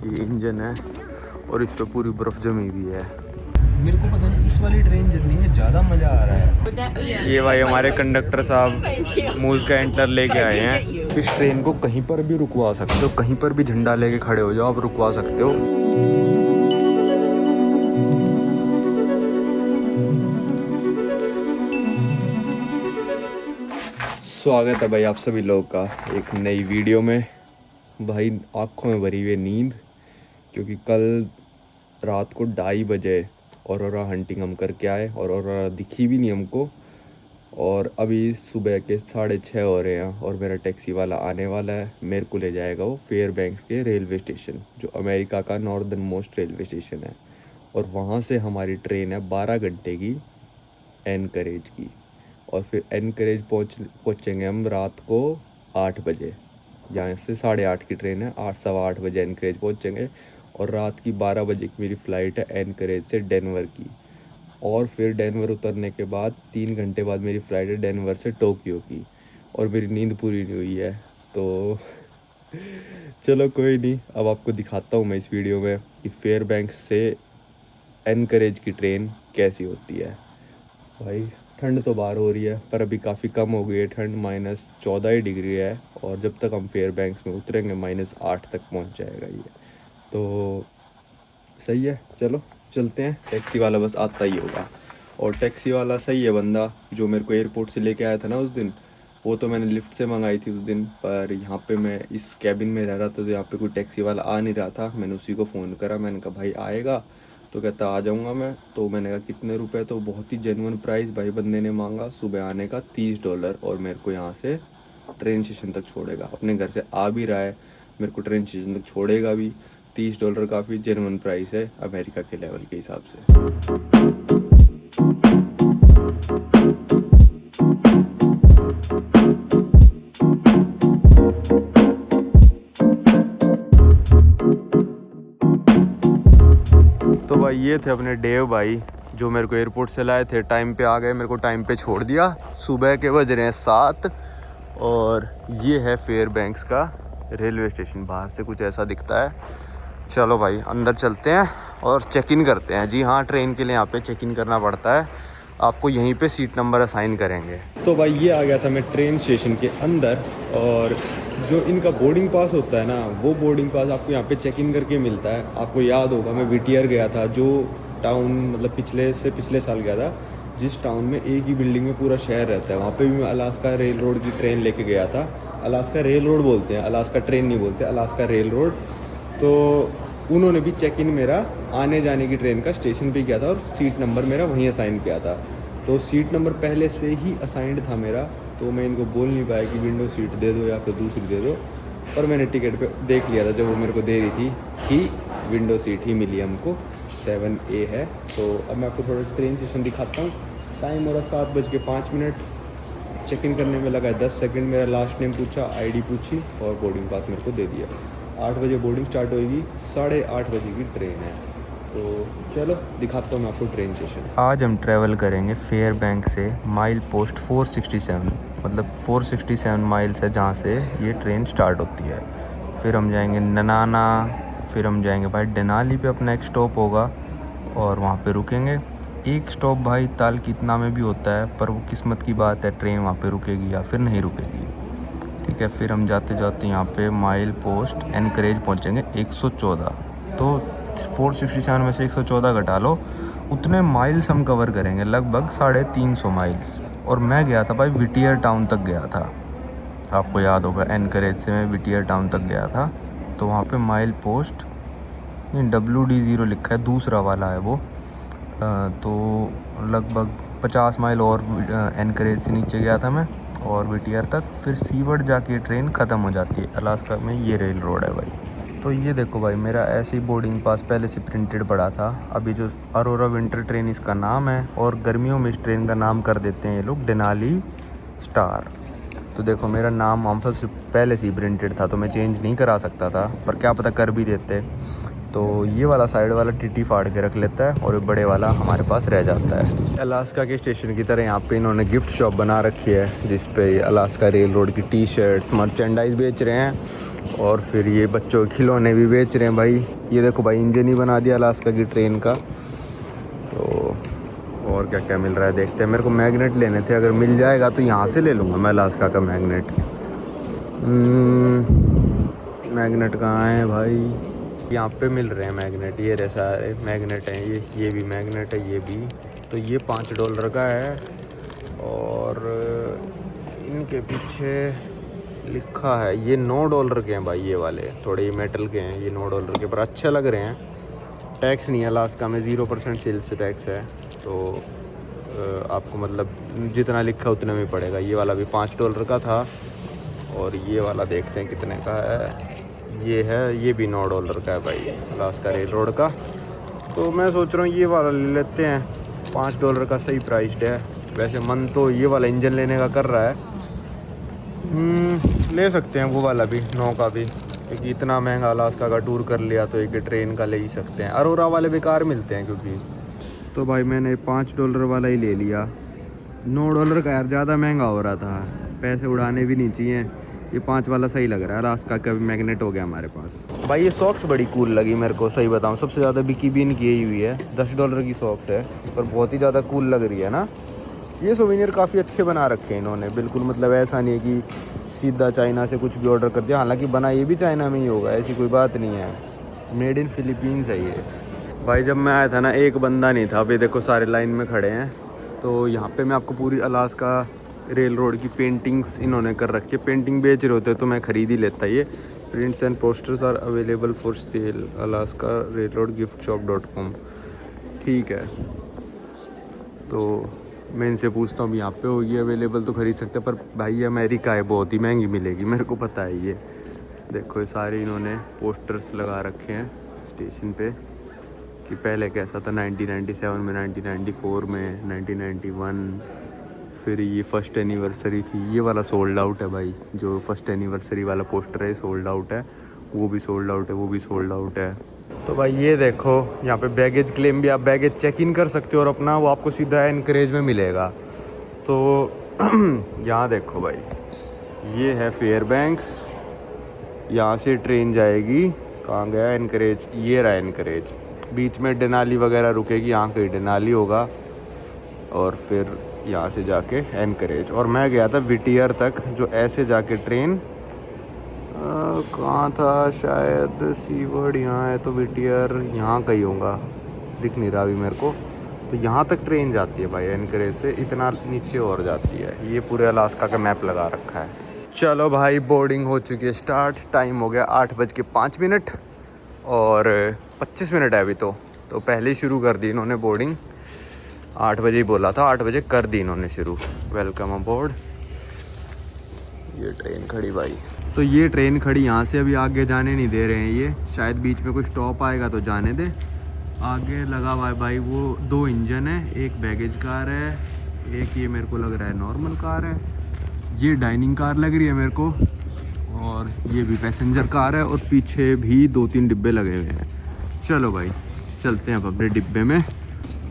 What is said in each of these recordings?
ये इंजन है और इस पे पूरी बर्फ जमी हुई है। मेरे को पता नहीं, इस वाली ट्रेन जर्नी में ज़्यादा मज़ा आ रहा है। ये भाई हमारे कंडक्टर साहब मूज का एंटर लेके आए हैं। इस ट्रेन को कहीं पर भी रुकवा सकते हो, कहीं पर भी झंडा लेके खड़े हो जाओ, आप रुकवा सकते हो। स्वागत है भाई आप सभी लोगों का एक नई वीडियो में। भाई आँखों में भरी हुई नींद, क्योंकि कल रात को 2:30 बजे औरोरा हंटिंग हम करके आए और औरोरा दिखी भी नहीं हमको। और अभी सुबह के 6:30 हो रहे हैं और मेरा टैक्सी वाला आने वाला है। मेरे को ले जाएगा वो फेयरबैंक्स के रेलवे स्टेशन, जो अमेरिका का नॉर्दर्न मोस्ट रेलवे स्टेशन है। और वहाँ से हमारी ट्रेन है 12 घंटे की एनकरेज की। और फिर एनकरेज पहुँचेंगे हम रात को 8 बजे। यहाँ से 8:30 की ट्रेन है, 8 सवा 8 बजे एनकरेज पहुँचेंगे। और रात की 12 बजे की मेरी फ़्लाइट है एनकरेज से डेनवर की। और फिर डेनवर उतरने के बाद 3 घंटे बाद मेरी फ़्लाइट है डेनवर से टोक्यो की। और मेरी नींद पूरी नहीं हुई है, तो चलो कोई नहीं, अब आपको दिखाता हूँ मैं इस वीडियो में कि फेयरबैंक्स से एनकरेज की ट्रेन कैसी होती है। भाई ठंड तो बाहर हो रही है, पर अभी काफ़ी कम हो गई है ठंड, -14 ही डिग्री है। और जब तक हम फेयरबैंक्स में उतरेंगे -8 तक पहुंच जाएगा ये। तो सही है, चलो चलते हैं। टैक्सी वाला बस आता ही होगा। और टैक्सी वाला सही है बंदा, जो मेरे को एयरपोर्ट से लेके आया था ना उस दिन, वो तो मैंने लिफ्ट से मंगाई थी उस दिन। पर यहाँ पे मैं इस कैबिन में रह रहा था, तो यहाँ पे कोई टैक्सी वाला आ नहीं रहा था। मैंने उसी को फ़ोन करा, मैंने कहा भाई आएगा? तो कहता आ जाऊँगा मैं। तो मैंने कहा कितने रुपए? तो बहुत ही जेन्युइन प्राइस भाई बंदे ने मांगा सुबह आने का, $30। और मेरे को यहाँ से ट्रेन स्टेशन तक छोड़ेगा। अपने घर से आ भी रहा है, मेरे को ट्रेन स्टेशन तक छोड़ेगा भी। $30 काफ़ी जेन्युइन प्राइस है अमेरिका के लेवल के हिसाब से। तो भाई ये थे अपने डेव भाई, जो मेरे को एयरपोर्ट से लाए थे। टाइम पे आ गए, मेरे को टाइम पे छोड़ दिया। सुबह के बज रहे हैं 7 और ये है फेयरबैंक्स का रेलवे स्टेशन। बाहर से कुछ ऐसा दिखता है। चलो भाई अंदर चलते हैं और चेक इन करते हैं। जी हाँ, ट्रेन के लिए यहाँ पे चेक इन करना पड़ता है। आपको यहीं पे सीट नंबर असाइन करेंगे। तो भाई ये आ गया था मैं ट्रेन स्टेशन के अंदर। और जो इनका बोर्डिंग पास होता है ना, वो बोर्डिंग पास आपको यहाँ पे चेक इन करके मिलता है। आपको याद होगा मैं विटियर गया था, जो टाउन मतलब पिछले साल गया था, जिस टाउन में एक ही बिल्डिंग में पूरा शहर रहता है। वहाँ पे भी मैं अलास्का रेल रोड की ट्रेन लेके गया था। अलास्का रेल रोड बोलते हैं, अलास्का ट्रेन नहीं बोलते, अलास्का रेल रोड। तो उन्होंने भी चेक इन मेरा आने जाने की ट्रेन का स्टेशन पे किया था और सीट नंबर मेरा वहीं असाइन किया था। तो सीट नंबर पहले से ही असाइंड था मेरा, तो मैं इनको बोल नहीं पाया कि विंडो सीट दे दो या फिर दूसरी दे दो। पर मैंने टिकट पे देख लिया था जब वो मेरे को दे रही थी कि विंडो सीट ही मिली हमको, 7A है। तो अब मैं आपको थोड़ा ट्रेन स्टेशन दिखाता हूँ। टाइम हो रहा 7:05। चेक इन करने में लगा 10 सेकंड। मेरा लास्ट नेम पूछा, आईडी पूछी और बोर्डिंग पास मेरे को दे दिया। 8 बजे बोर्डिंग स्टार्ट होएगी, 8:30 बजे की ट्रेन है। तो चलो दिखाता हूँ मैं आपको ट्रेन स्टेशन। आज हम ट्रैवल करेंगे फेयरबैंक से माइल पोस्ट 467, मतलब 467 माइल्स है जहाँ से ये ट्रेन स्टार्ट होती है। फिर हम जाएंगे ननाना, फिर हम जाएंगे भाई डेनाली पे, अपना एक स्टॉप होगा और वहाँ पे रुकेंगे। एक स्टॉप भाई तालकीतना में भी होता है, पर वो किस्मत की बात है, ट्रेन वहाँ पे रुकेगी या फिर नहीं रुकेगी। ठीक है, फिर हम जाते जाते यहाँ पे माइल पोस्ट एनकरेज पहुँचेंगे 114। तो 467 में से 114 घटा लो, उतने माइल्स हम कवर करेंगे, लगभग 350 माइल्स। और मैं गया था भाई विटियर टाउन तक गया था, आपको याद होगा एनकरेज से मैं विटियर टाउन तक गया था। तो वहाँ पे माइल पोस्ट नहीं, WD0 लिखा है, दूसरा वाला है वो। तो लगभग 50 माइल और एनकरेज से नीचे गया था मैं और विटियर तक। फिर सीवर्ड जाके ट्रेन ख़त्म हो जाती है। अलास्का में ये रेल रोड है भाई। तो ये देखो भाई, मेरा ऐसे ही बोर्डिंग पास पहले से प्रिंटेड पड़ा था। अभी जो अरोरा विंटर ट्रेन इसका नाम है, और गर्मियों में इस ट्रेन का नाम कर देते हैं ये लोग डेनाली स्टार। तो देखो मेरा नाम हम सबसे पहले से ही प्रिंटेड था, तो मैं चेंज नहीं करा सकता था, पर क्या पता कर भी देते। तो ये वाला साइड वाला टीटी फाड़ के रख लेता है और बड़े वाला हमारे पास रह जाता है। अलास्का के स्टेशन की तरह यहाँ पे इन्होंने गिफ्ट शॉप बना रखी है जिस पे अलास्का रेल रोड की टी शर्ट्स मर्चेंडाइज बेच रहे हैं और फिर ये बच्चों के खिलौने भी बेच रहे हैं भाई। ये देखो भाई इंजन ही बना दिया अलास्का की ट्रेन का। तो और क्या क्या मिल रहा है देखते हैं। मेरे को मैग्नेट लेने थे, अगर मिल जाएगा तो यहाँ से ले लूँगा मैं अलास्का का मैग्नेट। मैग्नेट कहाँ है भाई? यहाँ पे मिल रहे हैं मैग्नेट, ये रहे सारे मैग्नेट हैं। ये भी मैग्नेट है, ये भी। तो ये $5 का है और इनके पीछे लिखा है ये $9 के हैं भाई। ये वाले थोड़े मेटल के हैं, ये $9 के, पर अच्छे लग रहे हैं। टैक्स नहीं है अलास्का में, 0% सेल्स टैक्स है। तो आपको मतलब जितना लिखा उतने में पड़ेगा। ये वाला भी $5 का था और ये वाला देखते हैं कितने का है। ये है, ये भी $9 का है भाई अलास्का रेल रोड का। तो मैं सोच रहा हूँ ये वाला ले लेते हैं, $5 का सही प्राइस्ड है। वैसे मन तो ये वाला इंजन लेने का कर रहा है, ले सकते हैं वो वाला भी, 9 का भी, क्योंकि इतना महंगा अलास्का का टूर कर लिया तो एक ट्रेन का ले ही सकते हैं। अरोरा वाले बेकार मिलते हैं क्योंकि। तो भाई मैंने $5 वाला ही ले लिया। $9 का यार ज़्यादा महंगा हो रहा था, पैसे उड़ाने भी नहीं चाहिए। ये 5 वाला सही लग रहा है, अलास्का का भी मैग्नेट हो गया हमारे पास। भाई ये सॉक्स बड़ी कूल लगी मेरे को, सही बताऊँ सबसे ज़्यादा बिकी भी इनकी यही हुई है। $10 की सॉक्स है पर बहुत ही ज़्यादा कूल लग रही है ना। ये सोवेनियर काफ़ी अच्छे बना रखे हैं इन्होंने, बिल्कुल मतलब ऐसा नहीं है कि सीधा चाइना से कुछ भी ऑर्डर कर दिया। हालांकि बना ये भी चाइना में ही होगा, ऐसी कोई बात नहीं है। मेड इन फिलीपींस है ये। भाई जब मैं आया था ना एक बंदा नहीं था, अभी देखो सारे लाइन में खड़े हैं। तो यहाँ पे मैं आपको पूरी अलास्का रेल रोड की पेंटिंग्स इन्होंने कर रखी है। पेंटिंग बेच रहे होते तो मैं ख़रीद ही लेता। ये prints and posters are available for sale Alaska railroad gift shop. ठीक है, तो मैं इनसे पूछता हूँ यहाँ पे होगी अवेलेबल तो ख़रीद सकते हैं। पर भाई ये अमेरिका है, बहुत ही महंगी मिलेगी, मेरे को पता है। ये देखो ये सारे इन्होंने पोस्टर्स लगा रखे हैं स्टेशन पे कि पहले कैसा था 1997 में, 1994 में, 1991, फिर ये फर्स्ट एनिवर्सरी थी। ये वाला सोल्ड आउट है भाई, जो फर्स्ट एनिवर्सरी वाला पोस्टर है सोल्ड आउट है, वो भी सोल्ड आउट है, वो भी सोल्ड आउट है। तो भाई ये देखो यहाँ पे बैगेज क्लेम भी, आप बैगेज चेक इन कर सकते हो और अपना वो आपको सीधा एनकरेज में मिलेगा। तो यहाँ देखो भाई ये है फेयरबैंक्स, यहाँ से ट्रेन जाएगी, कहाँ गया एनकरेज, ये रहा एनकरेज। बीच में डेनाली वगैरह रुकेगी, यहाँ कहीं डेनाली होगा और फिर यहाँ से जाके एनकरेज। और मैं गया था विटियर तक, जो ऐसे जाके ट्रेन कहाँ था, शायद सीवर्ड यहाँ है तो विटियर यहाँ कहीं होगा, दिख नहीं रहा अभी मेरे को। तो यहाँ तक ट्रेन जाती है भाई एनकरेज से, इतना नीचे और जाती है। ये पूरे अलास्का का मैप लगा रखा है। चलो भाई बोर्डिंग हो चुकी है स्टार्ट। टाइम हो गया 8:05 और 25 मिनट है अभी। तो पहले ही शुरू कर दी इन्होंने बोर्डिंग। 8 बजे ही बोला था, 8 बजे कर दी इन्होंने शुरू। Welcome abode. ये ट्रेन खड़ी भाई, तो ये ट्रेन खड़ी, यहाँ से अभी आगे जाने नहीं दे रहे हैं। ये शायद बीच में कुछ स्टॉप आएगा तो जाने दे। आगे लगा हुआ है भाई वो 2 इंजन है, एक बैगेज कार है, एक ये मेरे को लग रहा है नॉर्मल कार है, ये डाइनिंग कार लग रही है मेरे को, और ये भी पैसेंजर कार है, और पीछे भी 2-3 डिब्बे लगे हुए हैं। चलो भाई चलते हैं अब अपने डिब्बे में।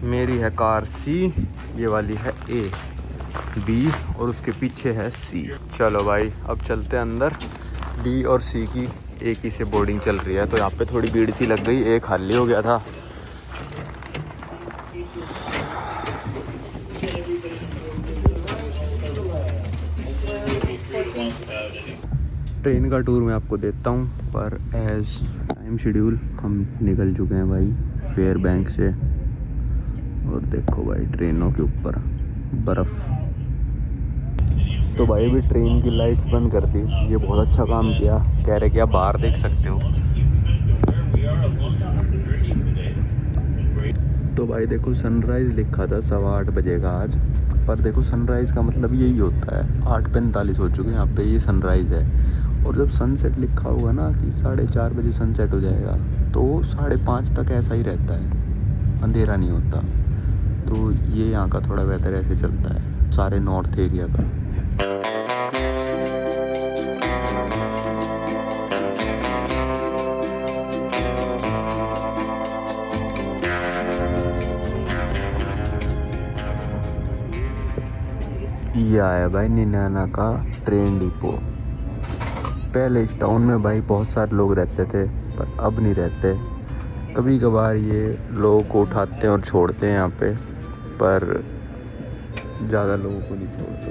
मेरी है कार C, ये वाली है A, B और उसके पीछे है C। चलो भाई अब चलते हैं अंदर। B और C की एक ही से बोर्डिंग चल रही है, तो यहाँ पे थोड़ी भीड़ सी लग गई, एक खाली हो गया था। ट्रेन का टूर मैं आपको देता हूँ, पर एज टाइम शेड्यूल हम निकल चुके हैं भाई फेयरबैंक से। और देखो भाई ट्रेनों के ऊपर बर्फ़। तो भाई अभी ट्रेन की लाइट्स बंद कर दी, ये बहुत अच्छा काम किया। कह रहे कि आप बाहर देख सकते हो। तो भाई देखो सनराइज़ लिखा था 8:15 बजे का आज, पर देखो सनराइज़ का मतलब यही होता है। 8:45 हो चुके हैं, यहाँ पे ये सनराइज़ है। और जब सनसेट लिखा हुआ ना कि 4:30 बजे सनसेट हो जाएगा, तो 5:30 तक ऐसा ही रहता है, अंधेरा नहीं होता। तो ये यहाँ का थोड़ा वेदर ऐसे चलता है सारे नॉर्थ एरिया का। ये आया भाई निनाना का ट्रेन डिपो। पहले इस टाउन में भाई बहुत सारे लोग रहते थे पर अब नहीं रहते। कभी कभार ये लोगों को उठाते हैं और छोड़ते हैं यहाँ पे, पर ज़्यादा लोगों को नहीं छोड़ते।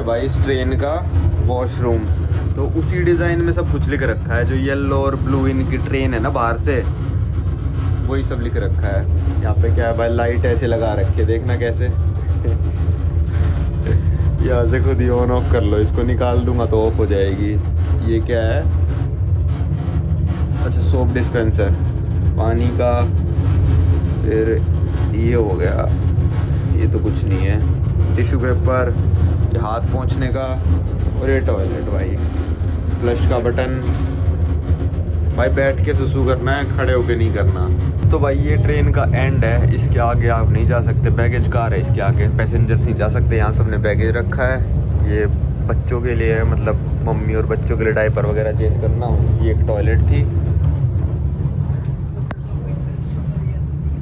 भाई इस ट्रेन का वॉशरूम तो उसी डिज़ाइन में सब कुछ लिख रखा है। जो येलो और ब्लू इनकी ट्रेन है ना बाहर से, वही सब लिख रखा है। यहाँ पे क्या है भाई, लाइट ऐसे लगा रखी है, देखना कैसे। यहाँ से खुद ही ऑन ऑफ कर लो, इसको निकाल दूंगा तो ऑफ हो जाएगी। ये क्या है, अच्छा सोप डिस्पेंसर पानी का। फिर ये हो गया, ये तो कुछ नहीं है। टिश्यू पेपर, ये हाथ पोंछने का, और ये टॉयलेट भाई। फ्लश का बटन भाई, बैठ के सुसु करना है, खड़े होके नहीं करना। तो भाई ये ट्रेन का एंड है, इसके आगे आप नहीं जा सकते। बैगेज कार है इसके आगे, पैसेंजर्स नहीं जा सकते। यहाँ सबने बैगेज रखा है। ये बच्चों के लिए है, मतलब मम्मी और बच्चों के लिए डायपर वगैरह चेंज करना हो। ये एक टॉयलेट थी।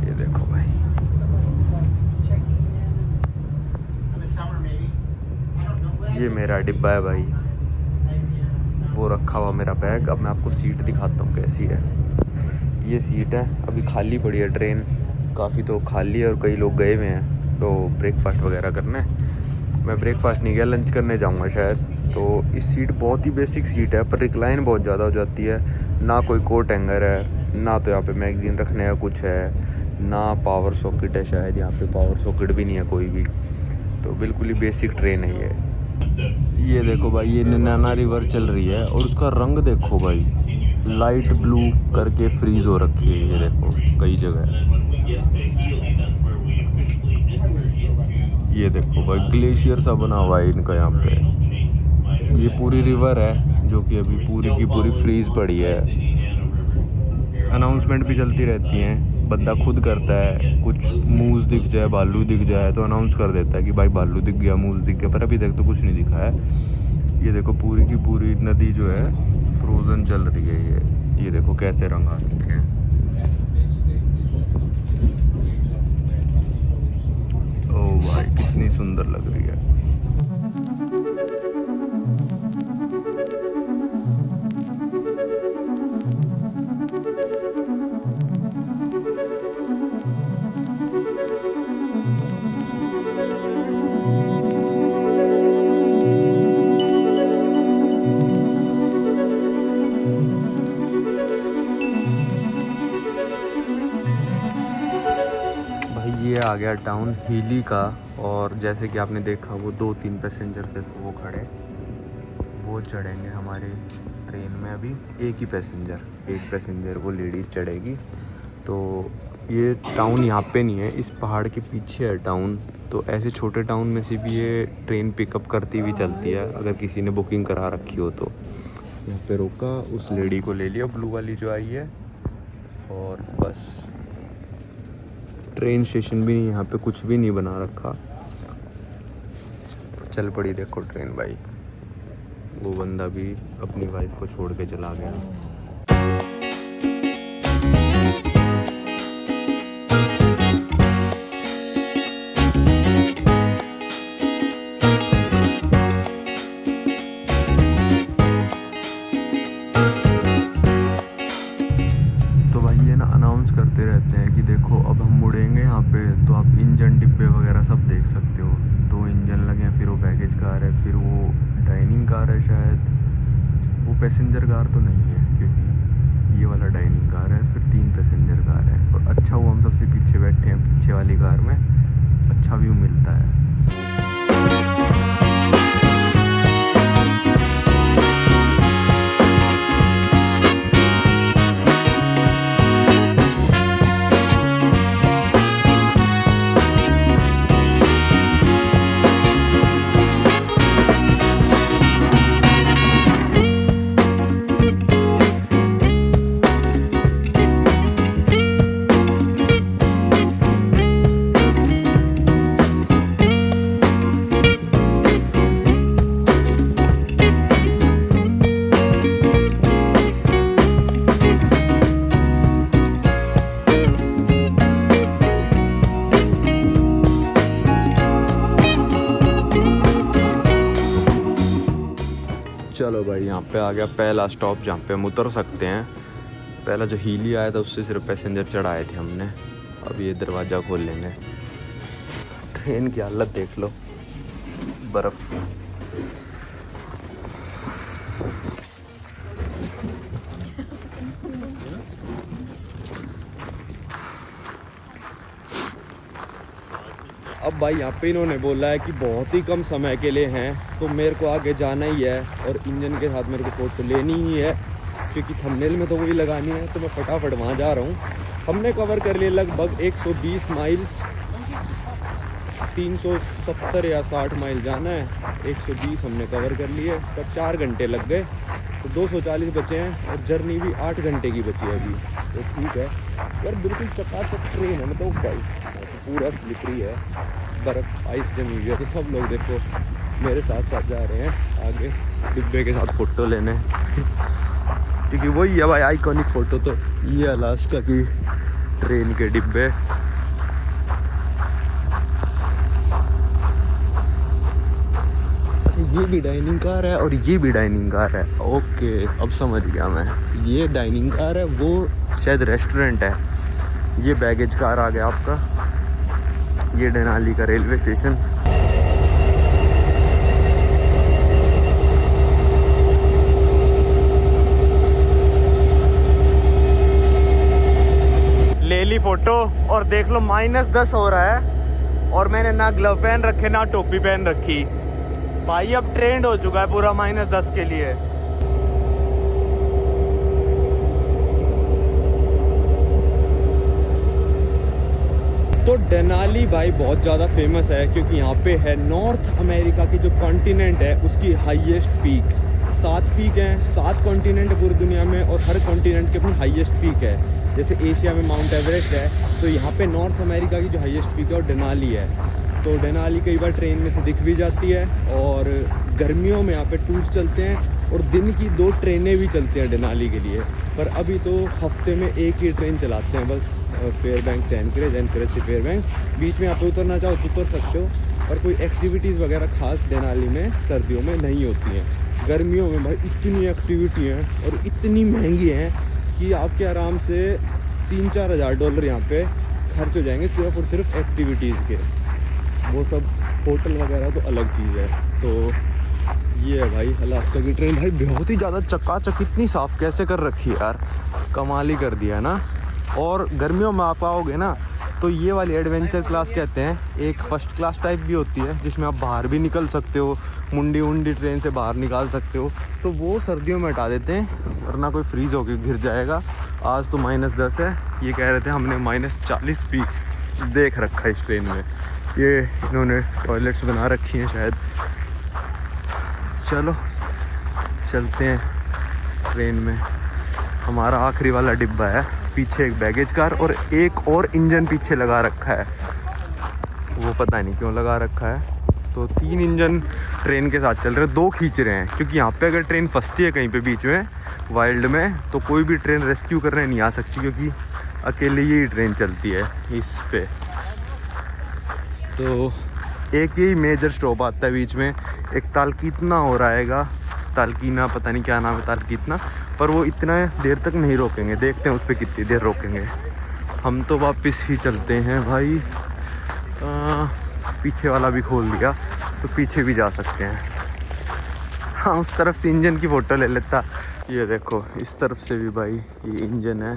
ये देखो भाई, ये मेरा डिब्बा है भाई, वो रखा हुआ मेरा बैग। अब मैं आपको सीट दिखाता हूँ कैसी है। ये सीट है, अभी खाली पड़ी है ट्रेन, काफ़ी तो खाली है और कई लोग गए हुए हैं तो ब्रेकफास्ट वगैरह करने। मैं ब्रेकफास्ट नहीं गया, लंच करने जाऊँगा शायद। तो इस सीट बहुत ही बेसिक सीट है, पर रिक्लाइन बहुत ज़्यादा हो जाती है। ना कोई कोट हैंगर है, ना तो यहाँ पे मैगजीन रखने का कुछ है, ना पावर सॉकेट है। शायद यहाँ पे पावर सॉकेट भी नहीं है कोई भी। तो बिल्कुल ही बेसिक ट्रेन है ये। ये देखो भाई, ये नैना रिवर चल रही है और उसका रंग देखो भाई, लाइट ब्लू करके फ्रीज हो रखी है। ये देखो कई जगह, ये देखो भाई ग्लेशियर सा बना हुआ है इनका यहाँ पे। ये पूरी रिवर है जो कि अभी पूरी की पूरी फ्रीज पड़ी है। अनाउंसमेंट भी चलती रहती हैं, बंदा खुद करता है। कुछ मूस दिख जाए, भालू दिख जाए तो अनाउंस कर देता है कि भाई भालू दिख गया, मूस दिख गया, पर अभी तक तो कुछ नहीं दिखा है। ये देखो पूरी की पूरी नदी जो है फ्रोज़न चल रही है। ये देखो कैसे रंग आ रखे हैं। ओह भाई कितनी सुंदर लग रही है। ये आ गया टाउन हीली का, और जैसे कि आपने देखा वो 2-3 पैसेंजर देखो वो खड़े, वो चढ़ेंगे हमारी ट्रेन में। अभी एक ही पैसेंजर, एक पैसेंजर वो लेडीज़ चढ़ेगी। तो ये टाउन यहाँ पे नहीं है, इस पहाड़ के पीछे है टाउन। तो ऐसे छोटे टाउन में से भी ये ट्रेन पिकअप करती हुई चलती है, अगर किसी ने बुकिंग करा रखी हो तो। यहाँ पे रोका, उस लेडी को ले लिया ब्लू वाली जो आई है, और बस। ट्रेन स्टेशन भी नहीं, यहाँ पे कुछ भी नहीं बना रखा। चल पड़ी देखो ट्रेन भाई। वो बंदा भी अपनी वाइफ को छोड़ के चला गया। अनाउंस करते रहते हैं कि देखो अब हम मुड़ेंगे यहाँ पे, तो आप इंजन डिब्बे वगैरह सब देख सकते हो। 2 इंजन लगे हैं, फिर वो बैगेज कार है, फिर वो डाइनिंग कार है शायद। वो पैसेंजर कार तो नहीं है क्योंकि ये वाला डाइनिंग कार है, फिर 3 पैसेंजर कार है। और अच्छा वो हम सबसे पीछे बैठे हैं, पीछे वाली कार में अच्छा व्यू मिलता है। चलो भाई, यहाँ पे आ गया पहला स्टॉप जहाँ पे हम उतर सकते हैं। पहला जो हीली आया था उससे सिर्फ पैसेंजर चढ़ाए थे हमने। अब ये दरवाज़ा खोल लेंगे। ट्रेन की हालत देख लो, बर्फ़। अब भाई यहाँ पे इन्होंने बोला है कि बहुत ही कम समय के लिए हैं, तो मेरे को आगे जाना ही है और इंजन के साथ मेरे को फ़ोटो लेनी ही है, क्योंकि थंबनेल में तो वही लगानी है। तो मैं फटाफट वहाँ जा रहा हूँ। हमने कवर कर लिए लगभग 120 माइल्स, 370 या 60 माइल जाना है। 120 हमने कवर कर लिए, पर 4 घंटे लग गए, तो 240 बचे हैं और जर्नी भी 8 घंटे की बची है अभी। तो ठीक है यार, बिल्कुल चकाचक ट्रेन है। मतलब भाई पूरा स्लिपरी है, बर्फ़ आइस जमी हुई है। तो सब लोग देखो मेरे साथ साथ जा रहे हैं आगे डिब्बे के साथ फ़ोटो लेने क्योंकि वही है भाई आइकॉनिक फ़ोटो। तो ये अलास्का की ट्रेन के डिब्बे। ये भी डाइनिंग कार है और ये भी डाइनिंग कार है। ओके, अब समझ गया मैं। ये डाइनिंग कार है, वो शायद रेस्टोरेंट है। ये बैगेज कार आ गया आपका। ये डेनाली का रेलवे स्टेशन। ले ली फोटो और देख लो -10 हो रहा है और मैंने ना ग्लव पहन रखे ना टोपी पहन रखी। भाई अब ट्रेंड हो चुका है पूरा -10 के लिए। तो डेनाली भाई बहुत ज़्यादा फेमस है क्योंकि यहाँ पे है नॉर्थ अमेरिका की जो कॉन्टिनेंट है उसकी हाईएस्ट पीक। 7 पीक हैं, 7 कॉन्टिनेंट है पूरी दुनिया में और हर कॉन्टिनेंट की अपनी हाईएस्ट पीक है। जैसे एशिया में माउंट एवरेस्ट है, तो यहाँ पे नॉर्थ अमेरिका की जो हाईएस्ट पीक है वो डेनाली है। तो डेनाली कई बार ट्रेन में से दिख भी जाती है और गर्मियों में यहाँ पे टूर्स चलते हैं और दिन की 2 ट्रेनें भी चलती हैं डेनाली के लिए। पर अभी तो हफ्ते में 1 ही ट्रेन चलाते हैं बस, फेयरबैंक्स से एनकरेज, एनकरेज से फेयरबैंक। बीच में आप उतरना चाहो तो उतर सकते हो, और कोई एक्टिविटीज़ वगैरह खास डेनाली में सर्दियों में नहीं होती हैं। गर्मियों में भाई इतनी एक्टिविटी हैं और इतनी महंगी हैं कि आपके आराम से 3-4 हज़ार डॉलर यहाँ पे खर्च हो जाएंगे सिर्फ और सिर्फ एक्टिविटीज़ के। वो सब होटल वगैरह तो अलग चीज़ है। तो ये है भाई अलास्का की ट्रेन। भाई बहुत ही ज़्यादा चकाचक, इतनी साफ़ कैसे कर रखी है यार, कमाल ही कर दिया है ना। और गर्मियों में आप आओगे ना तो ये वाली एडवेंचर क्लास कहते हैं। एक फ़र्स्ट क्लास टाइप भी होती है जिसमें आप बाहर भी निकल सकते हो, मुंडी उंडी ट्रेन से बाहर निकाल सकते हो। तो वो सर्दियों में हटा देते हैं वरना कोई फ्रीज़ होके गिर जाएगा। आज तो -10 है, ये कह रहे थे। हमने -40 पीक देख रखा है इस ट्रेन में। ये इन्होंने टॉयलेट्स बना रखी हैं शायद। चलो चलते हैं ट्रेन में। हमारा आखिरी वाला डिब्बा है, पीछे एक बैगेज कार और एक और इंजन पीछे लगा रखा है। वो पता नहीं क्यों लगा रखा है। तो 3 इंजन ट्रेन के साथ चल रहे हैं, 2 खींच रहे हैं क्योंकि यहाँ पे अगर ट्रेन फंसती है कहीं पे बीच में वाइल्ड में तो कोई भी ट्रेन रेस्क्यू करने नहीं आ सकती, क्योंकि अकेले ही ट्रेन चलती है इस पे। तो एक यही मेजर स्टॉप आता है बीच में, एक तालकीतना हो रहेगा, तालकीना पता नहीं क्या नाम है, तालकीतना। पर वो इतना देर तक नहीं रोकेंगे, देखते हैं उस पर कितनी देर रोकेंगे। हम तो वापस ही चलते हैं भाई। पीछे वाला भी खोल दिया तो पीछे भी जा सकते हैं। हाँ, उस तरफ से इंजन की फ़ोटो ले लेता। ये देखो इस तरफ से भी भाई ये इंजन है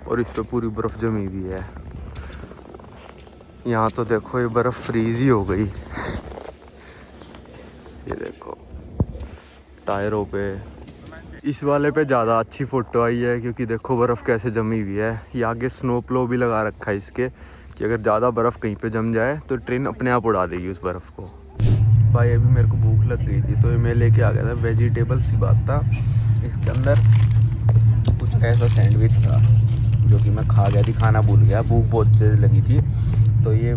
और इस पर पूरी बर्फ़ जमी हुई है। यहाँ तो देखो ये बर्फ़ फ्रीज़ ही हो गई। ये देखो टायरों पे। इस वाले पे ज़्यादा अच्छी फ़ोटो आई है क्योंकि देखो बर्फ़ कैसे जमी हुई है। ये आगे स्नो प्लो भी लगा रखा है इसके कि अगर ज़्यादा बर्फ़ कहीं पे जम जाए तो ट्रेन अपने आप उड़ा देगी उस बर्फ़ को। भाई अभी मेरे को भूख लग गई थी तो ये मैं लेके आ गया था वेजिटेबल सिबाता। इसके अंदर कुछ ऐसा सैंडविच था जो कि मैं खा गया थी, खाना भूल गया, भूख बहुत तेज़ लगी थी। तो ये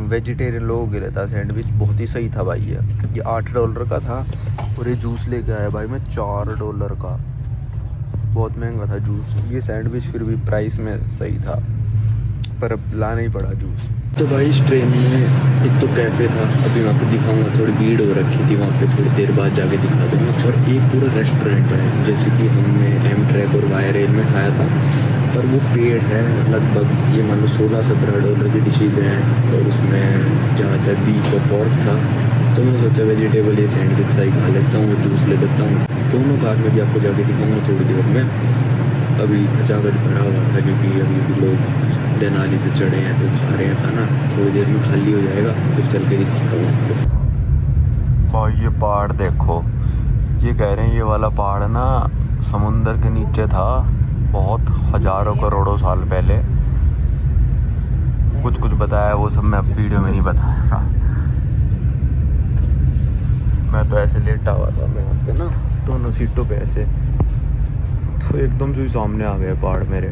वेजिटेरियन लोगों के लिए था सैंडविच, बहुत ही सही था भाई। ये $8 का था और ये जूस लेके आया भाई मैं $4 का। बहुत महंगा था जूस। ये सैंडविच फिर भी प्राइस में सही था पर अब लाना ही पड़ा जूस। तो भाई इस ट्रेन में एक तो कैफ़े था, अभी मैं आपको दिखाऊंगा, थोड़ी भीड़ हो रखी थी वहाँ पे, थोड़ी देर बाद जाके दिखा दूँगा। और एक पूरा रेस्टोरेंट है, जैसे कि हमने एमट्रैक और वाया रेल में खाया था, पर वो पेड है। लगभग ये मान लो $16-17 की डिशेज़ हैं, और उसमें ज़्यादातर बीफ और पॉर्क था। तो मैंने सोचा वेजिटेबल ये सैंडविच सा ही खा लेता हूँ, जूस ले लेता हूँ। दोनों कार में भी आपको जाके दिखाऊँगा थोड़ी देर में। अभी खचाखच भरा हुआ था क्योंकि अभी भी लोग देनाली से चढ़े हैं तो खा रहे हैं खाना। थोड़ी देर में खाली हो जाएगा, फिर चल के दिखाता हूँ आपको। भाई ये पहाड़ देखो, ये कह रहे हैं ये वाला पहाड़ ना समुंदर के नीचे था बहुत हज़ारों करोड़ों साल पहले। कुछ कुछ बताया, वो सब मैं अब वीडियो में नहीं बता रहा। मैं तो ऐसे लेटा हुआ था, मैं यहाँ पे ना दोनों सीटों पे ऐसे, तो एकदम से सामने आ गए पहाड़ मेरे।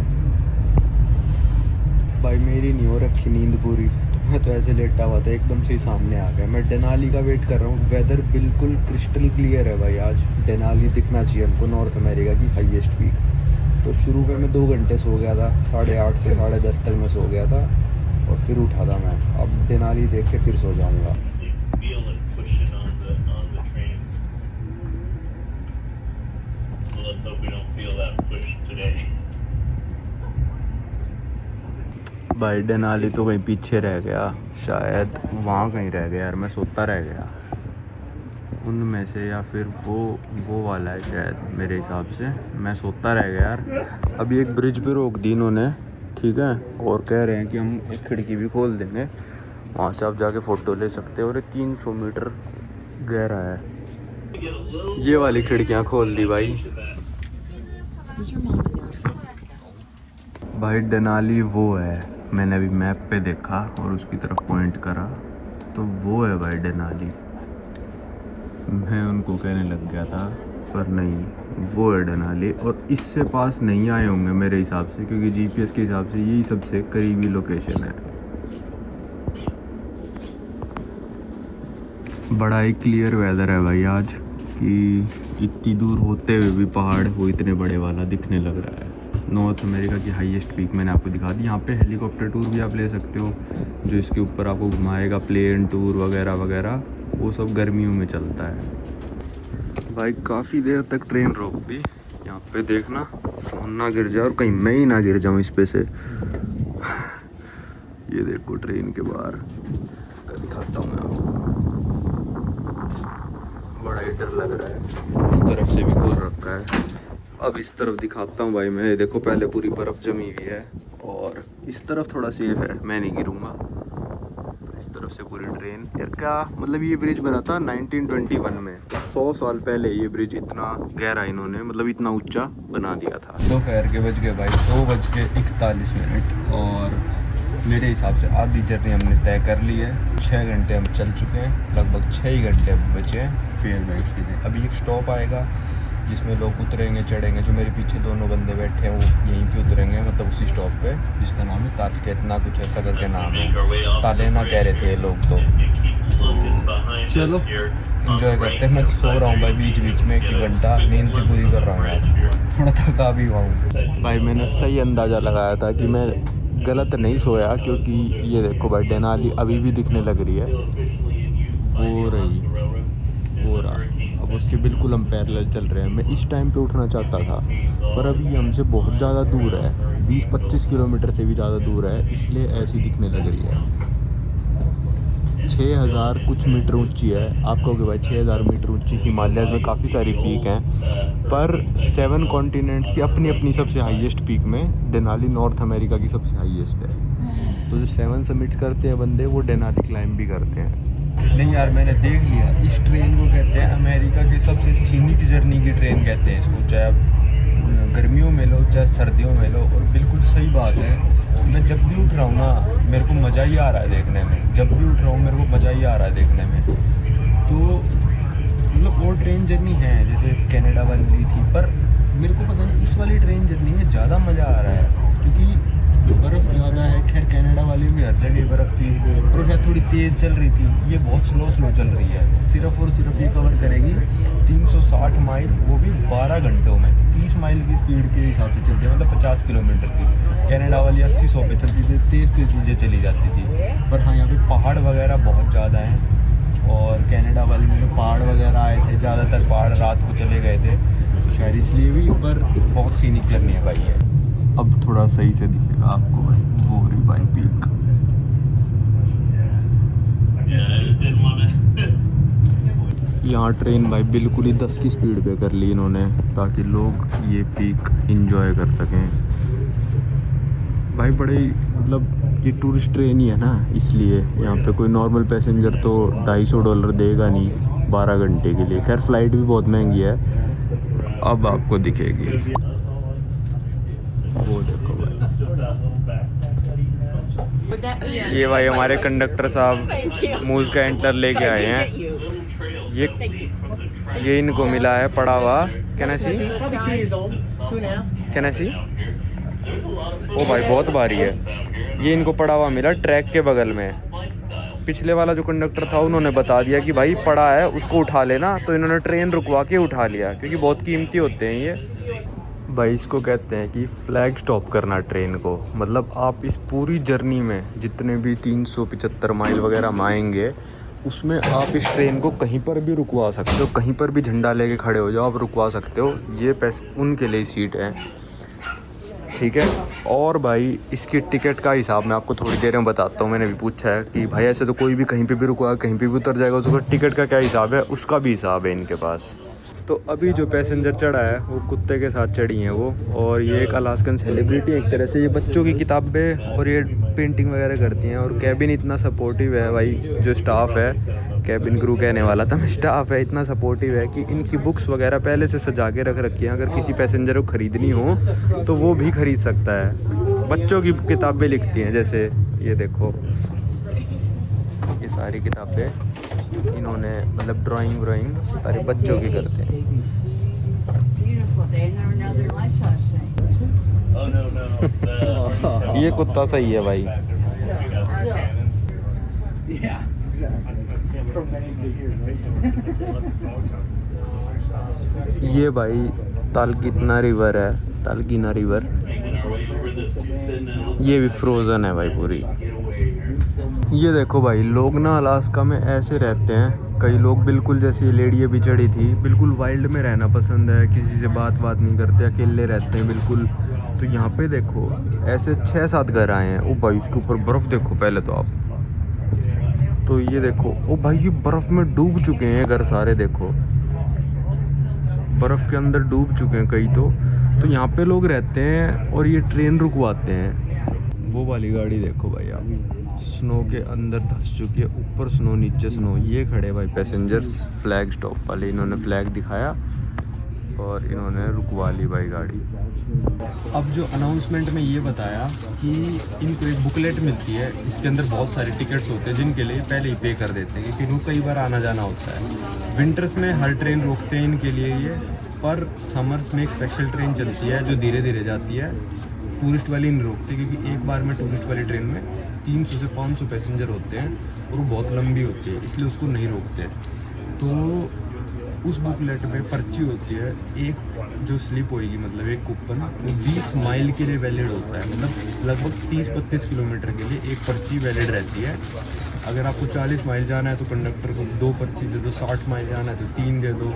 भाई मेरी नहीं हो रखी नींद पूरी, तो मैं तो ऐसे लेटा हुआ था, एकदम से सामने आ गया। मैं डेनाली का वेट कर रहा हूँ, वेदर बिल्कुल क्रिस्टल क्लियर है भाई। आज डेनाली दिखना चाहिए हमको, नॉर्थ अमेरिका की हाईएस्ट पीक। तो शुरू में मैं 2 घंटे सो गया था, 8:30 से 10:30 तक मैं सो गया था, और फिर उठा था मैं। अब डेनाली देख के फिर सो जाऊँगा। भाई डेनाली तो कहीं पीछे रह गया, शायद वहाँ कहीं रह गया यार, मैं सोता रह गया उनमें से, या फिर वो वाला है शायद मेरे हिसाब से। मैं सोता रह गया यार। अभी एक ब्रिज पे रोक दी इन्होंने, ठीक है, और कह रहे हैं कि हम एक खिड़की भी खोल देंगे, वहाँ से आप जाके फ़ोटो ले सकते हो। और ये 300 मीटर गहरा है। ये वाली खिड़कियाँ खोल दी भाई। भाई डेनाली वो है, मैंने अभी मैप पे देखा और उसकी तरफ पॉइंट करा, तो वो है भाई डेनाली। मैं उनको कहने लग गया था, पर नहीं, वो है डेनाली। और इससे पास नहीं आए होंगे मेरे हिसाब से, क्योंकि जीपीएस के हिसाब से यही सबसे करीबी लोकेशन है। बड़ा ही क्लियर वेदर है भाई आज, कि इतनी दूर होते हुए भी पहाड़ वो इतने बड़े वाला दिखने लग रहा है। नॉर्थ अमेरिका की हाईएस्ट पीक मैंने आपको दिखा दी। यहाँ पे हेलीकॉप्टर टूर भी आप ले सकते हो, जो इसके ऊपर आपको घुमाएगा, प्लेन टूर वगैरह वगैरह, वो सब गर्मियों में चलता है। भाई काफ़ी देर तक ट्रेन रोक दी, यहाँ पे देखना फोन ना गिर जाए, और कहीं मैं ही ना गिर जाऊँ इस पे से। ये देखो ट्रेन के बाहर का दिखाता हूँ मैं आपको, बड़ा ही डर लग रहा है। इस तरफ से भी खोल रखा है, अब इस तरफ दिखाता हूँ भाई मैं। ये देखो पहले पूरी बर्फ़ जमी हुई है, और इस तरफ थोड़ा सेफ है, मैं नहीं गिरूँगा। तो इस तरफ से पूरी ट्रेन यार, क्या मतलब ये ब्रिज बना था 1921 में, तो 100 साल पहले ये ब्रिज इतना गहरा इन्होंने, मतलब इतना ऊंचा बना दिया था। दोपहर के बज गए भाई 2:41, और मेरे हिसाब से आधी जर्नी हमने तय कर ली है। 6 घंटे हम चल चुके हैं, लगभग 6 ही घंटे बचे हैं फेयरबैंक्स के लिए। अभी एक स्टॉप आएगा जिसमें लोग उतरेंगे, चढ़ेंगे। जो मेरे पीछे दोनों बंदे बैठे हैं वो यहीं पे उतरेंगे, मतलब उसी स्टॉप पे, जिसका नाम है तालकेतना, कुछ ऐसा करके नाम है, तालेना कह रहे थे लोग। तो चलो एंजॉय करते हैं। मैं तो सो रहा हूँ भाई बीच बीच में, 1 घंटा नींद से पूरी कर रहा हूँ यार, थोड़ा थका भी हुआ हूँ भाई। मैंने सही अंदाज़ा लगाया था कि मैं गलत नहीं सोया, क्योंकि ये देखो भाई डेनाली अभी भी दिखने लग रही है, हो रहा। अब उसके बिल्कुल हम पैरेलल चल रहे हैं। मैं इस टाइम पे उठना चाहता था, पर अभी हमसे बहुत ज़्यादा दूर है, 20-25 किलोमीटर से भी ज़्यादा दूर है, इसलिए ऐसी दिखने लग रही है। 6000 कुछ मीटर ऊंची है। आप कहोगे भाई 6000 मीटर ऊंची, हिमालयाज़ में काफ़ी सारी पीक हैं, पर 7 कॉन्टिनेंट्स की अपनी अपनी सबसे हाईएस्ट पीक में डेनाली नॉर्थ अमेरिका की सबसे हाईएस्ट है। तो जो 7 समिट्स करते हैं बंदे, वो डेनाली क्लाइंब भी करते हैं। नहीं यार, मैंने देख लिया, इस ट्रेन को कहते हैं अमेरिका के सबसे सीनिक जर्नी की ट्रेन कहते हैं इसको, चाहे आप गर्मियों में लो चाहे सर्दियों में लो। और बिल्कुल सही बात है, मैं जब भी उठ रहा हूँ ना, मेरे को मज़ा ही आ रहा है देखने में। जब भी उठ रहा हूँ मेरे को मज़ा ही आ रहा है देखने में। तो मतलब और ट्रेन जर्नी है जैसे कनाडा वाली थी, पर मेरे को पता नहीं इस वाली ट्रेन जर्नी में ज़्यादा मज़ा आ रहा है, क्योंकि बर्फ़ ज़्यादा है। खैर कनाडा वाली भी हर जगह बर्फ़ थी और खैर थोड़ी तेज़ चल रही थी। ये बहुत स्लो चल रही है। सिर्फ और सिर्फ ये कवर करेगी 360 माइल, वो भी 12 घंटों में। 30 माइल की स्पीड के हिसाब से चलती है, मतलब 50 किलोमीटर की। कनाडा वाली 80-100 पे चलती थी, तेज़ चीज़ें चली जाती थी। पर हाँ, यहाँ पे पहाड़ वगैरह बहुत ज़्यादा हैं। और कनाडा वाली में पहाड़ वगैरह आए थे, ज़्यादातर पहाड़ रात को चले गए थे, तो शायद इसलिए भी। पर बहुत सीनिक जर्नी है भाई ये। अब थोड़ा सही से दिखेगा आपको भाई, वो रही भाई पीक। यहाँ ट्रेन भाई बिल्कुल ही 10 की स्पीड पे कर ली इन्होंने, ताकि लोग ये पीक एंजॉय कर सकें भाई। बड़े मतलब ये टूरिस्ट ट्रेन ही है ना, इसलिए यहाँ पे कोई नॉर्मल पैसेंजर तो $250 देगा नहीं 12 घंटे के लिए। खैर फ्लाइट भी बहुत महंगी है। अब आपको दिखेगी, वो देखो भाई, ये भाई हमारे कंडक्टर साहब मूज का एंटलर लेके आए हैं। ये इनको मिला है पड़ा हुआ कैनेसी। ओ भाई बहुत भारी है। ये इनको पड़ा हुआ मिला ट्रैक के बगल में। पिछले वाला जो कंडक्टर था उन्होंने बता दिया कि भाई पड़ा है उसको उठा लेना, तो इन्होंने ट्रेन रुकवा के उठा लिया, क्योंकि बहुत कीमती होते हैं ये भाई। इसको कहते हैं कि फ्लैग स्टॉप करना ट्रेन को। मतलब आप इस पूरी जर्नी में जितने भी 375 माइल वगैरह आएंगे, उसमें आप इस ट्रेन को कहीं पर भी रुकवा सकते हो, कहीं पर भी झंडा लेके खड़े हो जाओ, आप रुकवा सकते हो। ये पैसे उनके लिए सीट है, ठीक है। और भाई इसकी टिकट का हिसाब मैं आपको थोड़ी देर में बताता हूँ। मैंने भी पूछा है कि भाई ऐसे तो कोई भी कहीं पे भी रुकवा कहीं पे भी उतर जाएगा, उसका टिकट का क्या हिसाब है, उसका भी हिसाब है इनके पास। तो अभी जो पैसेंजर चढ़ा है वो कुत्ते के साथ चढ़ी हैं वो, और ये एक अलास्कन सेलिब्रिटी एक तरह से। ये बच्चों की किताबें और ये पेंटिंग वगैरह करती हैं। और कैबिन इतना सपोर्टिव है भाई, जो स्टाफ है, कैबिन क्रू कहने वाला था मैं, स्टाफ है, इतना सपोर्टिव है कि इनकी बुक्स वगैरह पहले से सजा के रख रखी हैं। अगर किसी पैसेंजर को ख़रीदनी हो तो वो भी ख़रीद सकता है। बच्चों की किताबें लिखती हैं, जैसे ये देखो, ये सारी किताबें इन्होंने मतलब ड्राइंग सारे बच्चों की करते हैं। ये कुत्ता सही है भाई। ये भाई तालकीना रिवर है, तालकीना रिवर। ये भी फ्रोज़न है भाई पूरी। ये देखो भाई, लोग ना अलास्का में ऐसे रहते हैं, कई लोग बिल्कुल, जैसे ये लेडी अभी चढ़ी थी, बिल्कुल वाइल्ड में रहना पसंद है, किसी से बात नहीं करते, अकेले रहते हैं बिल्कुल। तो यहाँ पे देखो ऐसे 6-7 घर आए हैं। ओ भाई इसके ऊपर बर्फ़ देखो पहले तो आप, तो ये देखो, ओ भाई ये बर्फ़ में डूब चुके हैं घर सारे, देखो बर्फ़ के अंदर डूब चुके हैं कई तो यहाँ पे लोग रहते हैं और ये ट्रेन रुकवाते हैं। वो वाली गाड़ी देखो भाई आप, स्नो के अंदर धंस चुकी है, ऊपर स्नो नीचे स्नो। ये खड़े भाई पैसेंजर्स फ्लैग स्टॉप वाले, इन्होंने फ्लैग दिखाया और इन्होंने रुकवा ली भाई गाड़ी। अब जो अनाउंसमेंट में ये बताया कि इनको एक बुकलेट मिलती है, इसके अंदर बहुत सारे टिकट्स होते हैं जिनके लिए पहले ही पे कर देते हैं, क्योंकि इनको कई बार आना जाना होता है। विंटर्स में हर ट्रेन रोकते हैं इनके लिए ये, पर समर्स में एक स्पेशल ट्रेन चलती है जो धीरे धीरे जाती है, टूरिस्ट वाली नहीं रोकते, क्योंकि एक बार में टूरिस्ट वाली ट्रेन में 300 से 500 पैसेंजर होते हैं और वो बहुत लंबी होती है, इसलिए उसको नहीं रोकते। तो उस बुकलेट में पर्ची होती है, एक जो स्लिप होएगी, मतलब एक कूपन, वो 20 माइल के लिए वैलिड होता है। मतलब लगभग 30-32 किलोमीटर के लिए एक पर्ची वैलिड रहती है। अगर आपको 40 माइल जाना है तो कंडक्टर को 2 पर्ची दे दो, 60 माइल जाना है तो 3 दे दो।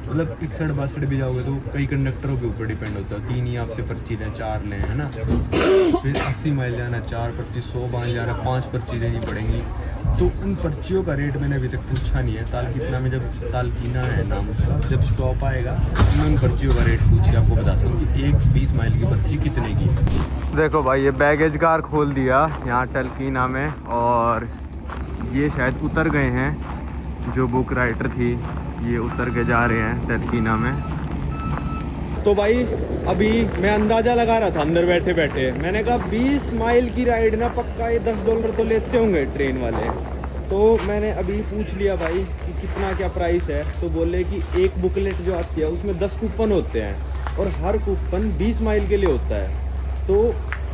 मतलब 61-62 भी जाओगे तो कई कंडक्टरों के ऊपर डिपेंड होता है, 3 ही आपसे पर्ची लें, 4 लें, है ना। फिर 80 माइल जाना है 4 पर्ची, 100 माइल जाना है 5 पर्ची देनी पड़ेंगी। तो उन पर्चियों का रेट मैंने अभी तक पूछा नहीं है। तालकीना में, जब तालकीना है नाम उसका, जब स्टॉप आएगा मैं उन पर्चियों का रेट पूछ के आपको बताता हूँ कि एक 20 माइल की पर्ची कितने की। देखो भाई ये बैगेज कार खोल दिया यहाँ तालकीना में, और ये शायद उतर गए हैं, जो बुक राइटर थी ये उतर के जा रहे हैं तालकीना में। तो भाई अभी मैं अंदाज़ा लगा रहा था अंदर बैठे बैठे, मैंने कहा 20 माइल की राइड ना पक्का ये $10 तो लेते होंगे ट्रेन वाले। तो मैंने अभी पूछ लिया भाई कि कितना क्या प्राइस है, तो बोले कि एक बुकलेट जो आती है उसमें 10 कूपन होते हैं और हर कूपन 20 माइल के लिए होता है। तो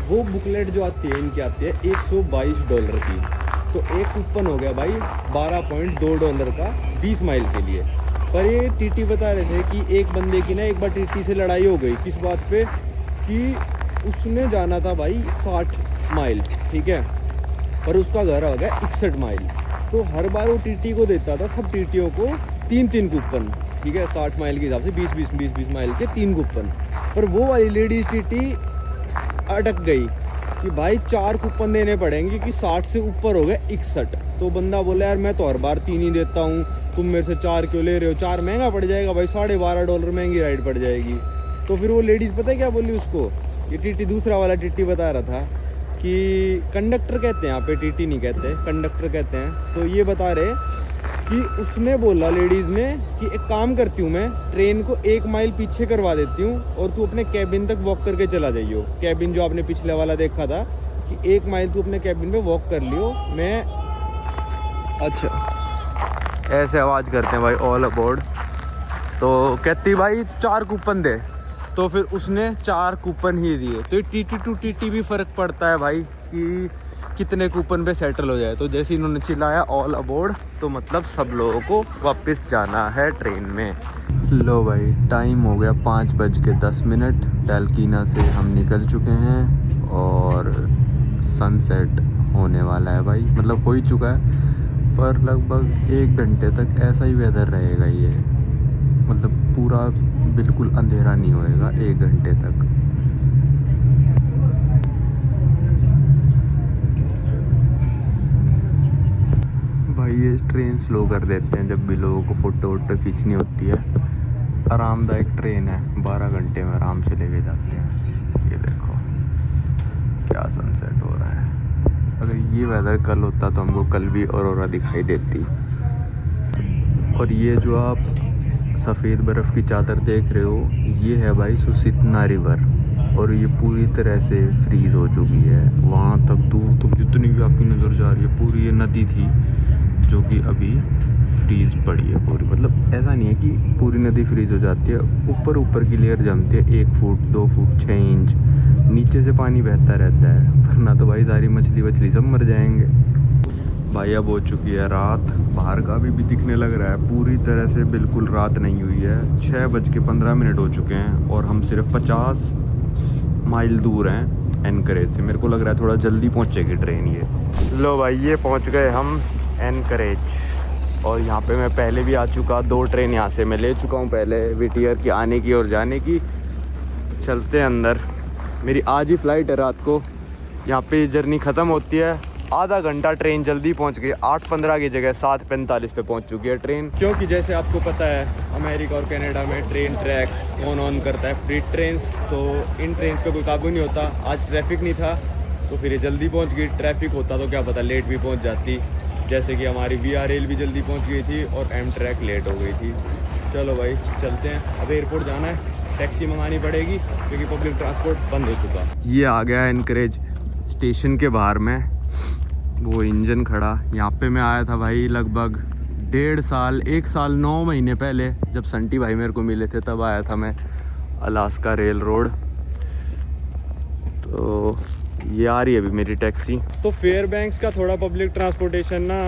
वो बुकलेट जो आती है इनकी आती है $122 की। तो एक कूपन हो गया भाई $12.2 का 20 माइल के लिए। पर ये टीटी बता रहे थे कि एक बंदे की ना एक बार टीटी से लड़ाई हो गई। किस बात पे? कि उसने जाना था भाई 60 माइल, ठीक है, पर उसका घर आ गया 61 माइल। तो हर बार वो टीटी को देता था, सब टीटियों को 3-3 कूपन, ठीक है, 60 माइल के हिसाब से 20-20 माइल के 3 कूपन। पर वो वाली लेडीज़ टीटी अटक गई कि भाई 4 कूपन देने पड़ेंगे कि 60 से ऊपर हो गए 61। तो बंदा बोला यार मैं तो हर बार 3 ही देता हूँ, तुम मेरे से 4 क्यों ले रहे हो? 4 महंगा पड़ जाएगा भाई, $12.5 महंगी राइड पड़ जाएगी। तो फिर वो लेडीज़ पता है क्या बोली उसको? ये टीटी दूसरा वाला टीटी बता रहा था कि कंडक्टर कहते हैं यहाँ पे, टीटी नहीं कहते, कंडक्टर कहते हैं। तो ये बता रहे कि उसने बोला लेडीज़ ने कि एक काम करती हूँ, मैं ट्रेन को 1 माइल पीछे करवा देती हूँ और तू अपने कैबिन तक वॉक करके चला जाइयो। कैबिन जो आपने पिछले वाला देखा था कि 1 माइल तू अपने कैबिन पे वॉक कर लियो, मैं। अच्छा, ऐसे आवाज़ करते हैं भाई ऑल अबोर्ड। तो कहती भाई 4 कूपन दे, तो फिर उसने 4 कूपन ही दिए। तो टीटी टू टीटी भी फ़र्क पड़ता है भाई कि कितने कूपन पे सेटल हो जाए। तो जैसे इन्होंने चिल्लाया ऑल अबोर्ड, तो मतलब सब लोगों को वापस जाना है ट्रेन में। लो भाई, टाइम हो गया 5:10। डालकीना से हम निकल चुके हैं और सनसेट होने वाला है भाई, मतलब हो ही चुका है। पर लगभग 1 घंटे तक ऐसा ही वेदर रहेगा ये, मतलब पूरा बिल्कुल अंधेरा नहीं होएगा 1 घंटे तक। भाई ये ट्रेन स्लो कर देते हैं जब भी लोगों को फ़ोटो वोटो खींचनी होती है। आरामदायक ट्रेन है, 12 घंटे में आराम से लेके जाते हैं। ये देखो क्या सनसेट हो रहा है। अगर ये वेदर कल होता तो हमको कल भी ऑरोरा दिखाई देती। और ये जो आप सफ़ेद बर्फ़ की चादर देख रहे हो, ये है भाई सुसितना रिवर, और ये पूरी तरह से फ्रीज़ हो चुकी है। वहाँ तक दूर तक जितनी भी आपकी नज़र जा रही है, पूरी ये नदी थी जो कि अभी फ्रीज़ पड़ी है पूरी। मतलब ऐसा नहीं है कि पूरी नदी फ्रीज़ हो जाती है, ऊपर ऊपर की लेयर जमती है 1 फुट 2 फुट 6 इंच, नीचे से पानी बहता रहता है, वरना तो भाई सारी मछली वछली सब मर जाएंगे। भाई अब हो चुकी है रात, बाहर का भी दिखने लग रहा है, पूरी तरह से बिल्कुल रात नहीं हुई है। 6:15 हो चुके हैं और हम सिर्फ 50 माइल दूर हैं एनकरेज से। मेरे को लग रहा है थोड़ा जल्दी पहुंचेगी ट्रेन ये। लो भाई, ये पहुंच गए हम एनकरेज, और यहाँ पे मैं पहले भी आ चुका। 2 ट्रेन यहाँ से मैं ले चुका हूँ पहले, विटियर की आने की और जाने की। चलते हैं अंदर, मेरी आज ही फ़्लाइट है रात को। यहाँ पे जर्नी ख़त्म होती है, आधा घंटा ट्रेन जल्दी पहुँच गई। 8:15 की जगह 7:45 पे पहुँच चुकी है ट्रेन। क्योंकि जैसे आपको पता है अमेरिका और कनाडा में ट्रेन ट्रैक्स कौन ऑन करता है, फ्री ट्रेन, तो इन ट्रेन पे कोई काबू नहीं होता। आज ट्रैफिक नहीं था तो फिर ये जल्दी पहुँच गई। ट्रैफिक होता तो क्या पता लेट भी पहुँच जाती, जैसे कि हमारी VRL भी जल्दी पहुंच गई थी और एमट्रैक लेट हो गई थी। चलो भाई चलते हैं, अब एयरपोर्ट जाना है, टैक्सी मंगानी पड़ेगी क्योंकि पब्लिक ट्रांसपोर्ट बंद हो चुका। ये आ गया एनकरेज स्टेशन के बाहर में वो इंजन खड़ा। यहाँ पे मैं आया था भाई लगभग 1 साल 9 महीने पहले, जब संटी भाई मेरे को मिले थे, तब आया था मैं अलास्का रेल रोड। तो ये आ रही है अभी मेरी टैक्सी। तो फेयरबैंक्स का थोड़ा पब्लिक ट्रांसपोर्टेशन ना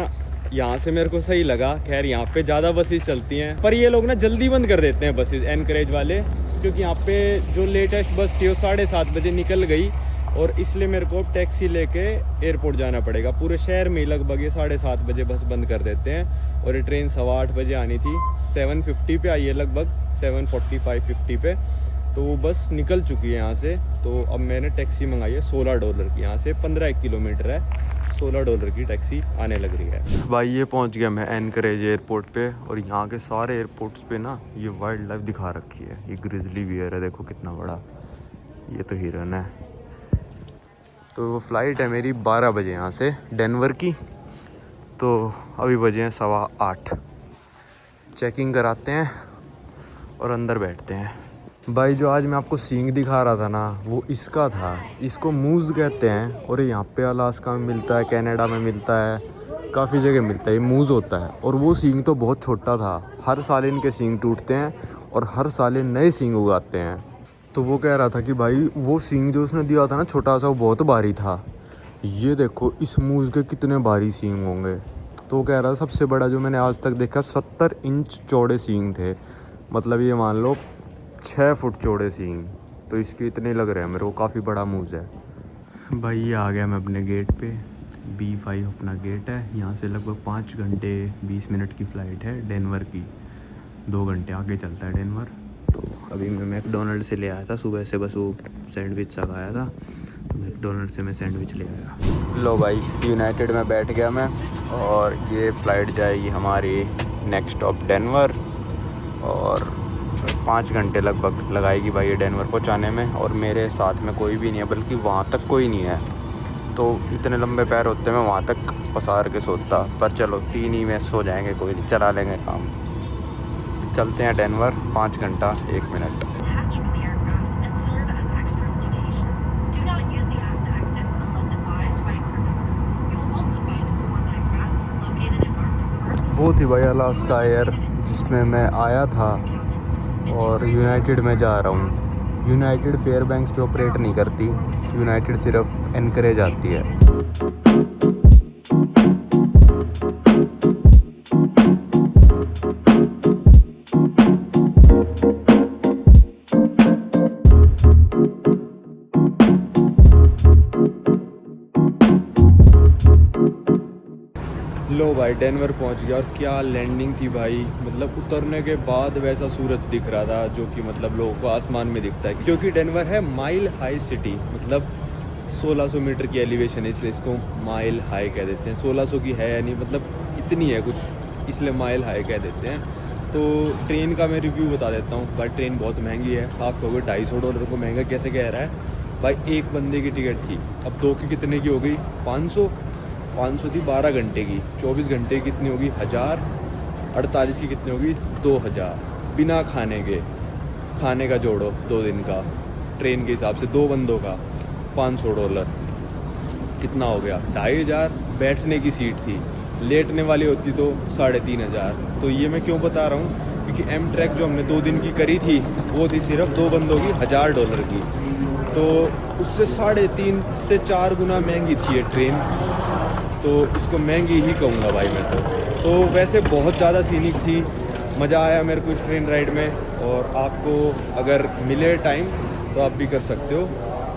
यहाँ से मेरे को सही लगा। खैर यहाँ पे ज़्यादा बसेस चलती हैं, पर ये लोग ना जल्दी बंद कर देते हैं बसेस एनकरेज वाले, क्योंकि यहाँ पे जो लेटेस्ट बस थी वो 7:30 बजे निकल गई, और इसलिए मेरे को टैक्सी लेके एयरपोर्ट जाना पड़ेगा। पूरे शहर में लगभग ये 7:30 बजे बस बंद कर देते हैं, और ये ट्रेन 8:15 बजे आनी थी, 7:50 पे आई है, लगभग 7:45-50 पे, तो वो बस निकल चुकी है यहाँ से। तो अब मैंने टैक्सी मंगाई है $16 की, यहाँ से 15 किलोमीटर है, $16 की टैक्सी आने लग रही है। भाई ये पहुँच गया मैं एनकरेज एयरपोर्ट पे, और यहाँ के सारे एयरपोर्ट्स पे ना ये वाइल्ड लाइफ दिखा रखी है। ये ग्रिजली बियर है, देखो कितना बड़ा, ये तो हिरन है। तो वो फ़्लाइट है मेरी 12 बजे यहाँ से डेनवर की, तो अभी बजे हैं 8:15। चेकिंग कराते हैं और अंदर बैठते हैं। भाई जो आज मैं आपको सींग दिखा रहा था ना, वो इसका था। इसको मूज़ कहते हैं, और यहाँ पे अलास्का में मिलता है, कनाडा में मिलता है, काफ़ी जगह मिलता है। ये मूज़ होता है, और वो सींग तो बहुत छोटा था। हर साल इनके सींग टूटते हैं और हर साल नए सींग उगाते हैं। तो वो कह रहा था कि भाई वो सींग जो उसने दिया था ना छोटा सा, वो बहुत भारी था। ये देखो इस मूस के कितने भारी सींग होंगे। तो वो कह रहा था सबसे बड़ा जो मैंने आज तक देखा 70 इंच चौड़े सींग थे, मतलब ये मान लो 6 फुट चौड़े सींग। तो इसके इतने लग रहे हैं मेरे को, काफ़ी बड़ा मूस है भाई। ये आ गया मैं अपने गेट पे, B5 अपना गेट है। यहाँ से लगभग 5 घंटे 20 मिनट की फ़्लाइट है डेनवर की, 2 घंटे आगे चलता है डेनवर। तो अभी मैं मैकडोनल्ड से ले आया था सुबह से, बस वो सैंडविच सा खाया था, तो मैकडोनल्ड से मैं सैंडविच ले आया। लो भाई यूनाइटेड में बैठ गया मैं, और ये फ़्लाइट जाएगी हमारी नेक्स्ट स्टॉप डेनवर, और 5 घंटे लगभग लगाएगी भाई ये डेनवर पहुंचाने में। और मेरे साथ में कोई भी नहीं है, बल्कि वहाँ तक कोई नहीं है। तो इतने लंबे पैर होते मैं वहाँ तक पसार के सोता, पर चलो 3 ही में सो जाएंगे, कोई नहीं, चला लेंगे काम। चलते हैं डेनवर, 5 घंटा 1 मिनट। वो थी भाई अलास्का एयर जिसमें मैं आया था, और यूनाइटेड में जा रहा हूँ। यूनाइटेड फेयरबैंक्स पे ऑपरेट नहीं करती, यूनाइटेड सिर्फ एनकरेज आती है। लो भाई डेनवर पहुंच गया, और क्या लैंडिंग थी भाई। मतलब उतरने के बाद वैसा सूरज दिख रहा था जो कि मतलब लोगों को आसमान में दिखता है, क्योंकि डेनवर है माइल हाई सिटी, मतलब 1600 मीटर की एलिवेशन है, इसलिए इसको माइल हाई कह देते हैं। 1600 की है यानी मतलब इतनी है कुछ, इसलिए माइल हाई कह देते हैं। तो ट्रेन का मैं रिव्यू बता देता हूँ भाई। ट्रेन बहुत महंगी है, आप कहोगे $250 को महंगा कैसे कह रहा है भाई। एक बंदे की टिकट थी, अब 2 की कितने की हो गई, 500 थी 12 घंटे की, 24 घंटे की कितनी होगी 1000, 48 की कितनी होगी 2000, बिना खाने के। खाने का जोड़ो 2 दिन का ट्रेन के हिसाब से, 2 बंदों का $500 कितना हो गया 2500। बैठने की सीट थी, लेटने वाली होती तो 3500। तो ये मैं क्यों बता रहा हूँ, क्योंकि एम ट्रैक जो हमने 2 दिन की करी थी वो थी सिर्फ 2 बंदों की $1000 की, तो उससे 3.5 से 4 गुना महंगी थी ये ट्रेन। तो इसको महंगी ही कहूँगा भाई मैं तो वैसे बहुत ज़्यादा सीनिक थी, मज़ा आया मेरे को इस ट्रेन राइड में। और आपको अगर मिले टाइम तो आप भी कर सकते हो।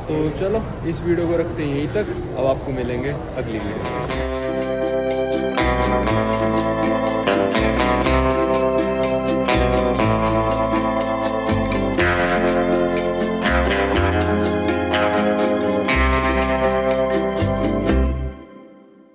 तो चलो इस वीडियो को रखते हैं यहीं तक, अब आपको मिलेंगे अगली वीडियो में।